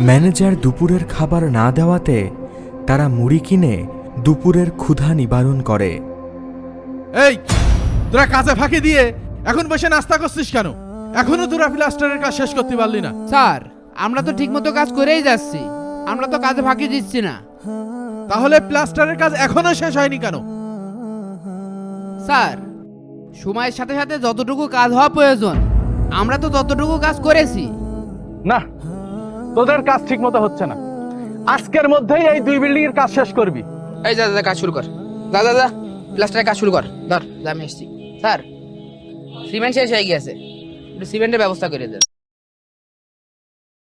Manager দুপুরের খাবার না দেওয়াতে তারা মুড়ি কিনে দুপুরের ক্ষুধা নিবারণ করে। এই তোরা কাজে ফাঁকি দিয়ে এখন বসে নাস্তা করছিস কেন? এখনো তোরা প্লাস্টারের কাজ শেষ করতে পারলি না? স্যার, আমরা তো ঠিকমতো কাজ করেই যাচ্ছি, আমরা তো কাজে ফাঁকি দিচ্ছি না। তাহলে প্লাস্টারের কাজ এখনো শেষ হয়নি কেন? স্যার, সময়ের সাথে সাথে যতটুকু কাজ হওয়া প্রয়োজন আমরা তো ততটুকু কাজ করেছি। না, তোদের কাজ ঠিক মতো হচ্ছে না। আজকের মধ্যেই এই 2 বিল্ডিং এর কাজ শেষ করবি। এই যা যা, কাজ শুরু কর। যা যা যা, প্লাস্টারের কাজ শুরু কর। ধর, যা আমি এসছি। স্যার, সিমেন্ট শেষ হয়ে গিয়েছে, একটু সিমেন্টের ব্যবস্থা করে দেন।